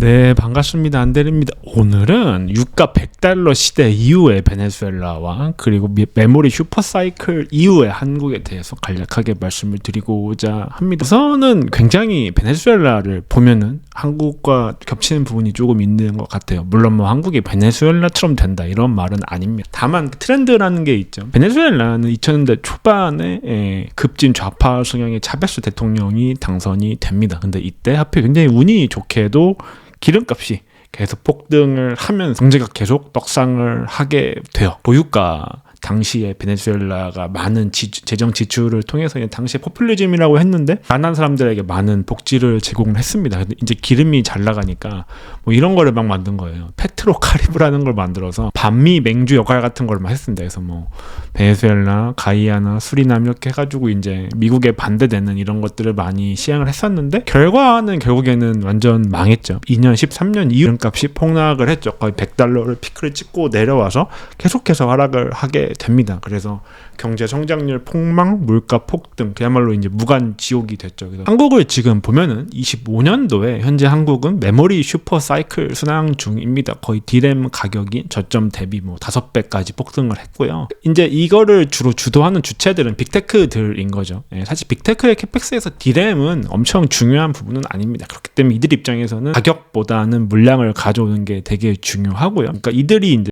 네, 반갑습니다. 안대리입니다. 오늘은 유가 $100 시대 이후의 베네수엘라와 그리고 메모리 슈퍼사이클 이후의 한국에 대해서 간략하게 말씀을 드리고자 합니다. 우선은 굉장히 베네수엘라를 보면은 한국과 겹치는 부분이 조금 있는 것 같아요. 물론 뭐 한국이 베네수엘라처럼 된다 이런 말은 아닙니다. 다만 트렌드라는 게 있죠. 베네수엘라는 2000년대 초반에 급진 좌파 성향의 차베스 대통령이 당선이 됩니다. 근데 이때 하필 굉장히 운이 좋게도 기름값이 계속 폭등을 하면서 경제가 계속 떡상을 하게 돼요. 고유가 당시에 베네수엘라가 많은 재정 지출을 통해서 당시에 포퓰리즘이라고 했는데 가난한 사람들에게 많은 복지를 제공을 했습니다. 근데 이제 기름이 잘 나가니까 뭐 이런 거를 막 만든 거예요. 페트로카리브라는 걸 만들어서 반미 맹주 역할 같은 걸 막 했습니다. 그래서 뭐 베네수엘라, 가이아나, 수리남 이렇게 해가지고 이제 미국에 반대되는 이런 것들을 많이 시행을 했었는데 결과는 결국에는 완전 망했죠. 2년, 13년 이후 기름값이 폭락을 했죠. 거의 $100를 피크를 찍고 내려와서 계속해서 하락을 하게 됩니다. 그래서 경제 성장률 폭망, 물가 폭등, 그야말로 이제 무간 지옥이 됐죠. 그래서 한국을 지금 보면은 25년도에 현재 한국은 메모리 슈퍼 사이클 순항 중입니다. 거의 디램 가격이 저점 대비 뭐 5배까지 폭등을 했고요. 이제 이거를 주로 주도하는 주체들은 빅테크들인 거죠. 사실 빅테크의 캐펙스에서 디램은 엄청 중요한 부분은 아닙니다. 그렇기 때문에 이들 입장에서는 가격보다는 물량을 가져오는 게 되게 중요하고요. 그러니까 이들이 이제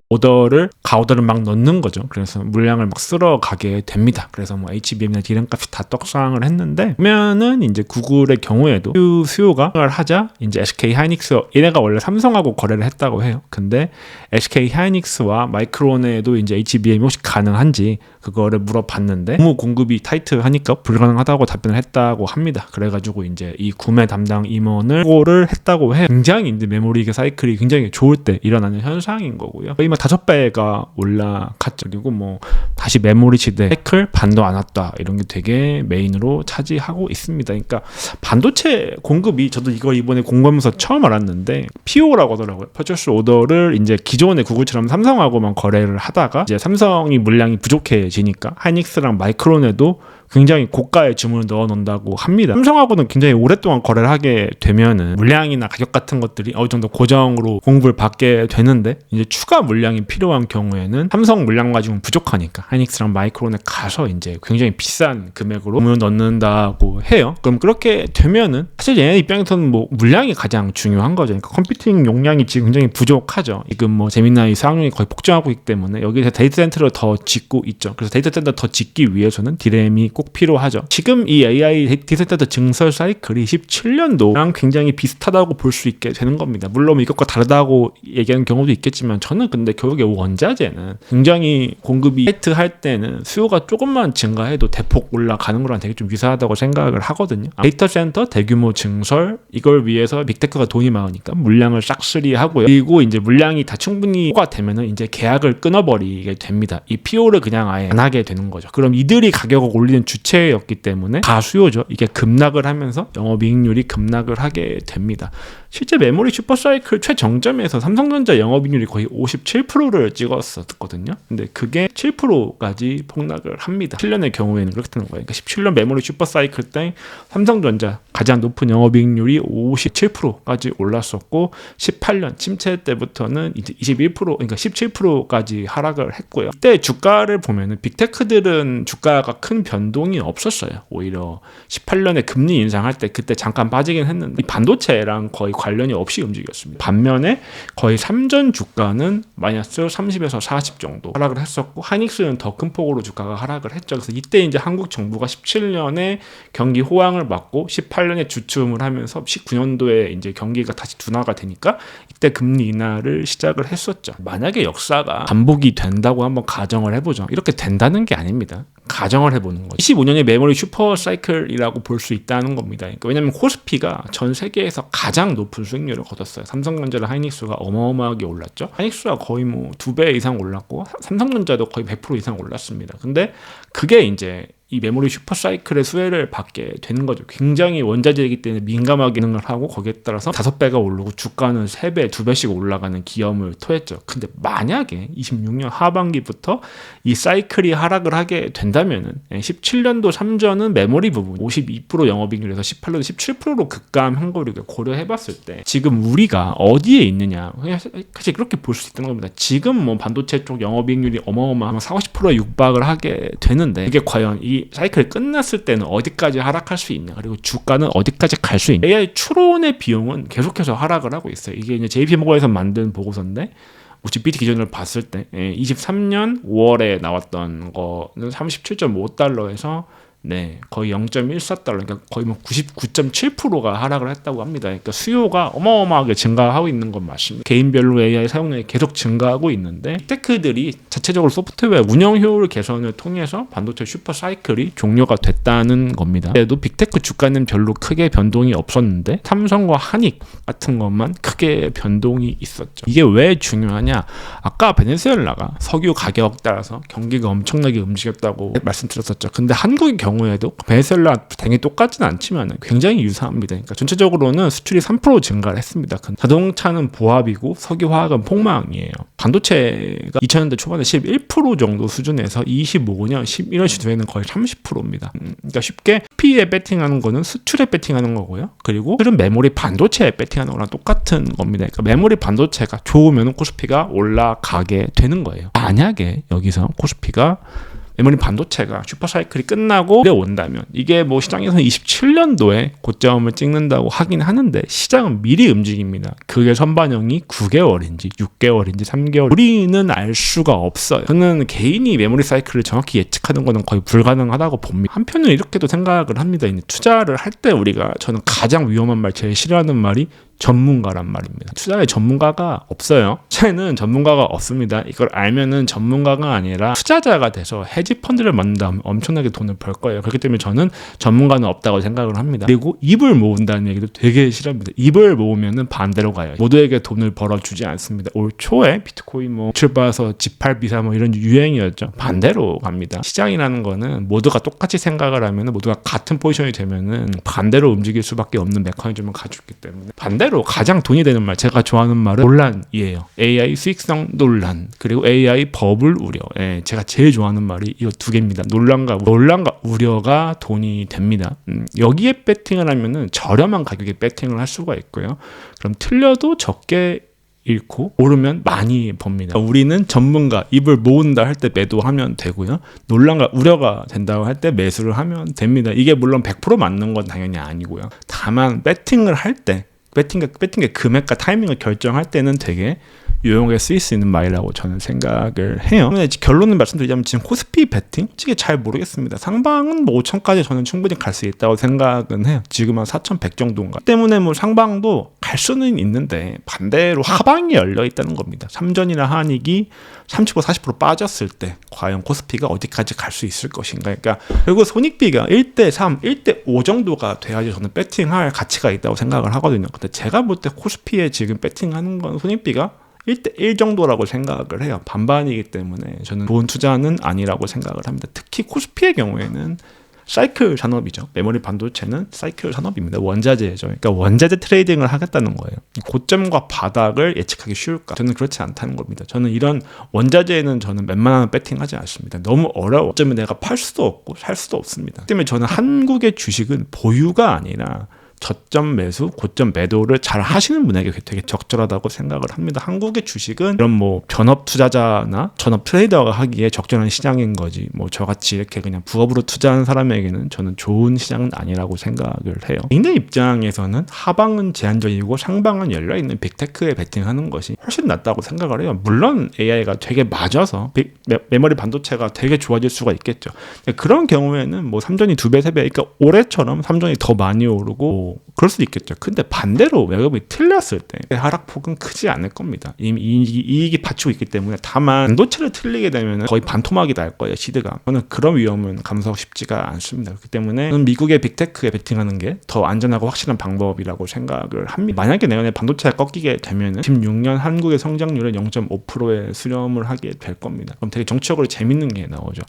가오더를 막 넣는 거죠. 그래서 물량을 막 쓸어가게 됩니다. 그래서 뭐 HBM이나 디램 값이 다 떡상을 했는데 보면은 이제 구글의 경우에도 수요가 하자 이제 SK 하이닉스 얘네가 원래 삼성하고 거래를 했다고 해요. 근데 SK 하이닉스와 마이크론에도 이제 HBM이 혹시 가능한지 그거를 물어봤는데 너무 공급이 타이트하니까 불가능하다고 답변을 했다고 합니다. 그래가지고 이제 이 구매 담당 임원을 보고를 했다고 해요. 굉장히 이제 메모리 사이클이 굉장히 좋을 때 일어나는 현상인 거고요. 거의 막 5배가 올라갔죠. 그리고 뭐 다시 메모리 시대 사이클 반도 안 왔다 이런 게 되게 메인으로 차지하고 있습니다. 그러니까 반도체 공급이 저도 이거 이번에 공부하면서 처음 알았는데 PO라고 하더라고요. 퍼처스 오더를 이제 기존의 구글처럼 삼성하고만 거래를 하다가 이제 삼성이 물량이 부족해지니까 하이닉스랑 마이크론에도 굉장히 고가의 주문을 넣어 놓는다고 합니다. 삼성하고는 굉장히 오랫동안 거래를 하게 되면은 물량이나 가격 같은 것들이 어느 정도 고정으로 공급을 받게 되는데 이제 추가 물량이 필요한 경우에는 삼성 물량 가지고는 부족하니까 하이닉스랑 마이크론에 가서 이제 굉장히 비싼 금액으로 주문을 넣는다고 해요. 그럼 그렇게 되면은 사실 얘네 입장에서는 뭐 물량이 가장 중요한 거죠. 그러니까 컴퓨팅 용량이 지금 굉장히 부족하죠. 지금 뭐 제미나이 사용량이 거의 폭증하고 있기 때문에 여기서 데이터 센터를 더 짓고 있죠. 그래서 데이터 센터 더 짓기 위해서는 디램이 꼭 필요하죠. 지금 이 AI 데이터 센터 증설 사이클이 17년도랑 굉장히 비슷하다고 볼 수 있게 되는 겁니다. 물론 이것과 다르다고 얘기하는 경우도 있겠지만 저는 근데 결국에 원자재는 굉장히 공급이 타이트할 때는 수요가 조금만 증가해도 대폭 올라가는 거랑 되게 좀 유사하다고 생각을 하거든요. 데이터 센터 대규모 증설 이걸 위해서 빅테크가 돈이 많으니까 물량을 싹쓸이 하고요. 그리고 이제 물량이 다 충분히 소가 되면은 이제 계약을 끊어버리게 됩니다. 이 PO를 그냥 아예 안 하게 되는 거죠. 그럼 이들이 가격을 올리는 주체였기 때문에 가수요죠. 이게 급락을 하면서 영업이익률이 급락을 하게 됩니다. 실제 메모리 슈퍼사이클 최정점에서 삼성전자 영업이익률이 거의 57%를 찍었었거든요. 근데 그게 7%까지 폭락을 합니다. 7년의 경우에는 그렇게 되는 거예요. 그러니까 17년 메모리 슈퍼사이클 때 삼성전자 가장 높은 영업이익률이 57%까지 올랐었고 18년 침체 때부터는 이제 21% 그러니까 17%까지 하락을 했고요. 이때 주가를 보면은 빅테크들은 주가가 큰 변동이 없었어요. 오히려 18년에 금리 인상할 때 그때 잠깐 빠지긴 했는데 반도체랑 거의 관련이 없이 움직였습니다. 반면에 거의 3전 주가는 마이너스 30에서 40 정도 하락을 했었고 하이닉스는 더 큰 폭으로 주가가 하락을 했죠. 그래서 이때 이제 한국 정부가 17년에 경기 호황을 맞고 18년에 주춤을 하면서 19년도에 이제 경기가 다시 둔화가 되니까 이때 금리 인하를 시작을 했었죠. 만약에 역사가 반복이 된다고 한번 가정을 해보죠. 이렇게 된다는 게 아닙니다. 가정을 해보는 거죠. 25년의 메모리 슈퍼 사이클이라고 볼 수 있다는 겁니다. 그러니까 왜냐하면 코스피가 전 세계에서 가장 높은 수익률을 거뒀어요. 삼성전자랑 하이닉스가 어마어마하게 올랐죠. 하이닉스가 거의 뭐 2배 이상 올랐고 삼성전자도 거의 100% 이상 올랐습니다. 근데 그게 이제 이 메모리 슈퍼사이클의 수혜를 받게 되는 거죠. 굉장히 원자재이기 때문에 민감하게 기능을 하고 거기에 따라서 5배가 오르고 주가는 3배, 2배씩 올라가는 기염을 토했죠. 근데 만약에 26년 하반기부터 이 사이클이 하락을 하게 된다면은 17년도 3전은 메모리 부분 52% 영업이익률에서 18년도 17%로 급감한 거를 고려해봤을 때 지금 우리가 어디에 있느냐 사실 그렇게 볼 수 있다는 겁니다. 지금 뭐 반도체 쪽 영업이익률이 어마어마한 40~50%에 육박을 하게 되는데 이게 과연 이 사이클이 끝났을 때는 어디까지 하락할 수 있냐, 그리고 주가는 어디까지 갈 수 있냐. AI 추론의 비용은 계속해서 하락을 하고 있어요. 이게 이제 JP모건에서 만든 보고서인데 GPT 기준으로 봤을 때 23년 5월에 나왔던 거는 37.5달러에서 거의 0.14달러, 그러니까 거의 뭐 99.7%가 하락을 했다고 합니다. 그러니까 수요가 어마어마하게 증가하고 있는 건 맞습니다. 개인별로 AI 사용량이 계속 증가하고 있는데 빅테크들이 자체적으로 소프트웨어 운영 효율 개선을 통해서 반도체 슈퍼 사이클이 종료가 됐다는 겁니다. 그래도 빅테크 주가는 별로 크게 변동이 없었는데 삼성과 한익 같은 것만 크게 변동이 있었죠. 이게 왜 중요하냐? 아까 베네수엘라가 석유 가격 따라서 경기가 엄청나게 움직였다고 말씀드렸었죠. 근데 한국의 경우에도 베네수엘라 당연히 똑같지는 않지만 굉장히 유사합니다. 그러니까 전체적으로는 수출이 3% 증가를 했습니다. 자동차는 보합이고 석유화학은 폭망이에요. 반도체가 2000년대 초반에 11% 정도 수준에서 25년 11월 시점에는 거의 30%입니다. 그러니까 쉽게 P에 배팅하는 거는 수출에 배팅하는 거고요. 그리고 실은 메모리 반도체에 배팅하는 거랑 똑같은 겁니다. 그러니까 메모리 반도체가 좋으면 코스피가 올라가게 되는 거예요. 만약에 여기서 코스피가 메모리 반도체가 슈퍼사이클이 끝나고 내려온다면 이게 뭐 시장에서는 27년도에 고점을 찍는다고 하긴 하는데 시장은 미리 움직입니다. 그게 선반영이 9개월인지 6개월인지 3개월 우리는 알 수가 없어요. 저는 개인이 메모리 사이클을 정확히 예측하는 거는 거의 불가능하다고 봅니다. 한편으로 이렇게도 생각을 합니다. 투자를 할 때 우리가 저는 가장 위험한 말, 제일 싫어하는 말이 전문가란 말입니다. 투자에 전문가가 없어요. 투자에는 전문가가 없습니다. 이걸 알면은 전문가가 아니라 투자자가 돼서 헤지펀드를 만든다면 엄청나게 돈을 벌 거예요. 그렇기 때문에 저는 전문가는 없다고 생각을 합니다. 그리고 입을 모은다는 얘기도 되게 싫어합니다. 입을 모으면은 반대로 가요. 모두에게 돈을 벌어주지 않습니다. 올 초에 비트코인 뭐 출발해서 G8 비사 뭐 이런 유행이었죠. 반대로 갑니다. 시장이라는 거는 모두가 똑같이 생각을 하면은 모두가 같은 포지션이 되면은 반대로 움직일 수밖에 없는 메커니즘을 가지고 있기 때문에 반대로 가장 돈이 되는 말, 제가 좋아하는 말은 논란이에요. AI 수익성 논란, 그리고 AI 버블 우려. 제가 제일 좋아하는 말이 이 두 개입니다. 논란과 우려가 돈이 됩니다. 여기에 배팅을 하면은 저렴한 가격에 배팅을 할 수가 있고요. 그럼 틀려도 적게 잃고 오르면 많이 법니다. 우리는 전문가, 입을 모은다 할 때 매도하면 되고요. 논란과 우려가 된다고 할 때 매수를 하면 됩니다. 이게 물론 100% 맞는 건 당연히 아니고요. 다만 배팅을 할 때 배팅의 금액과 타이밍을 결정할 때는 되게 유용하게 쓰일 수 있는 말이라고 저는 생각을 해요. 결론을 말씀드리자면 지금 코스피 배팅? 솔직히 잘 모르겠습니다. 상방은 뭐 5천까지 저는 충분히 갈 수 있다고 생각은 해요. 지금 한 4,100 정도인가. 때문에 뭐 상방도 갈 수는 있는데 반대로 하방이 열려 있다는 겁니다. 삼전이나 한익이 30%, 40% 빠졌을 때 과연 코스피가 어디까지 갈 수 있을 것인가. 그러니까 그리고 손익비가 1대3, 1대5 정도가 돼야지 저는 배팅할 가치가 있다고 생각을 하거든요. 근데 제가 볼 때 코스피에 지금 배팅하는 건 손익비가 1대1 정도라고 생각을 해요. 반반이기 때문에 저는 좋은 투자는 아니라고 생각을 합니다. 특히 코스피의 경우에는 사이클 산업이죠. 메모리 반도체는 사이클 산업입니다. 원자재죠. 그러니까 원자재 트레이딩을 하겠다는 거예요. 고점과 바닥을 예측하기 쉬울까? 저는 그렇지 않다는 겁니다. 저는 이런 원자재에는 저는 웬만하면 배팅하지 않습니다. 너무 어려워. 어쩌면 내가 팔 수도 없고 살 수도 없습니다. 그렇기 때문에 저는 한국의 주식은 보유가 아니라 저점 매수, 고점 매도를 잘 하시는 분에게 되게 적절하다고 생각을 합니다. 한국의 주식은 이런 뭐 전업 투자자나 전업 트레이더가 하기에 적절한 시장인 거지. 뭐 저같이 이렇게 그냥 부업으로 투자하는 사람에게는 저는 좋은 시장은 아니라고 생각을 해요. 개인의 입장에서는 하방은 제한적이고 상방은 열려있는 빅테크에 배팅하는 것이 훨씬 낫다고 생각을 해요. 물론 AI가 되게 맞아서 메모리 반도체가 되게 좋아질 수가 있겠죠. 그런 경우에는 뭐 삼전이 2배, 3배, 그러니까 올해처럼 삼전이 더 많이 오르고 그럴 수도 있겠죠. 근데 반대로 매급이 틀렸을 때 하락폭은 크지 않을 겁니다. 이미 이익이 받치고 있기 때문에. 다만 반도체를 틀리게 되면 거의 반토막이 날 거예요. 시드가. 저는 그런 위험은 감수하고 싶지가 않습니다. 그렇기 때문에 저는 미국의 빅테크에 베팅하는 게 더 안전하고 확실한 방법이라고 생각을 합니다. 만약에 내년에 반도체가 꺾이게 되면 16년 한국의 성장률은 0.5%에 수렴을 하게 될 겁니다. 그럼 되게 정치적으로 재밌는 게 나오죠.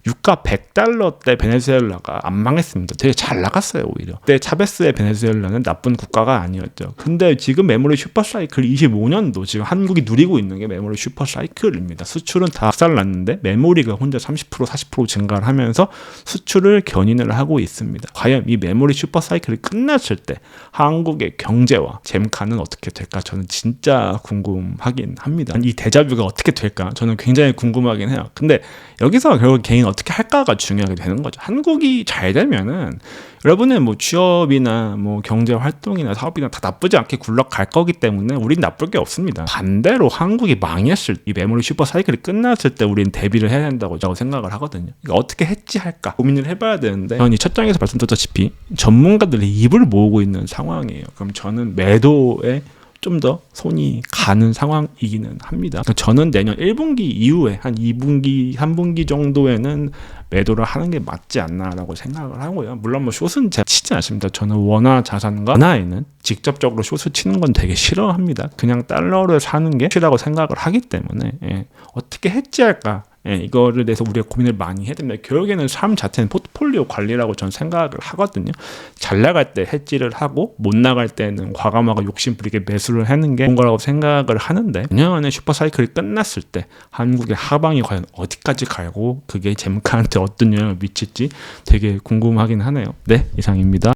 유가 100달러 때 베네수엘라가 안 망했습니다. 되게 잘 나갔어요. 오히려 그때 차베스의 베네수엘라는 나쁜 국가가 아니었죠. 근데 지금 메모리 슈퍼사이클 25년도 지금 한국이 누리고 있는 게 메모리 슈퍼사이클입니다. 수출은 다 박살났는데 메모리가 혼자 30% 40% 증가를 하면서 수출을 견인을 하고 있습니다. 과연 이 메모리 슈퍼사이클이 끝났을 때 한국의 경제와 잼카는 어떻게 될까? 저는 진짜 궁금하긴 합니다. 이 데자뷰가 어떻게 될까? 저는 굉장히 궁금하긴 해요. 근데 여기서 결국 개인 어떻게 할까가 중요하게 되는 거죠. 한국이 잘 되면은 여러분의 뭐 취업이나 뭐 경제 활동이나 사업이나 다 나쁘지 않게 굴러갈 거기 때문에 우린 나쁠 게 없습니다. 반대로 한국이 망했을 이 메모리 슈퍼 사이클이 끝났을 때 우린 대비를 해야 된다고 생각을 하거든요. 그러니까 어떻게 해지할까 고민을 해봐야 되는데 저는 이 첫 장에서 말씀드렸다시피 전문가들이 입을 모으고 있는 상황이에요. 그럼 저는 매도에 좀 더 손이 가는 상황이기는 합니다. 그러니까 저는 내년 1분기 이후에 한 2분기, 3분기 정도에는 매도를 하는 게 맞지 않나라고 생각을 하고요. 물론 뭐 숏은 제가 치지 않습니다. 저는 원화 자산과 원화에는 직접적으로 숏을 치는 건 되게 싫어합니다. 그냥 달러를 사는 게 싫다고 생각을 하기 때문에 어떻게 해지할까? 이거를 대해서 우리가 고민을 많이 해야 됩니다. 결국에는 삶 자체는 포트폴리오 관리라고 저는 생각을 하거든요. 잘 나갈 때 해지를 하고 못 나갈 때는 과감하고 욕심부리게 매수를 하는 게 좋은 거라고 생각을 하는데 내년에 슈퍼사이클이 끝났을 때 한국의 하방이 과연 어디까지 갈고 그게 잼카한테 어떤 영향을 미칠지 되게 궁금하긴 하네요. 네, 이상입니다.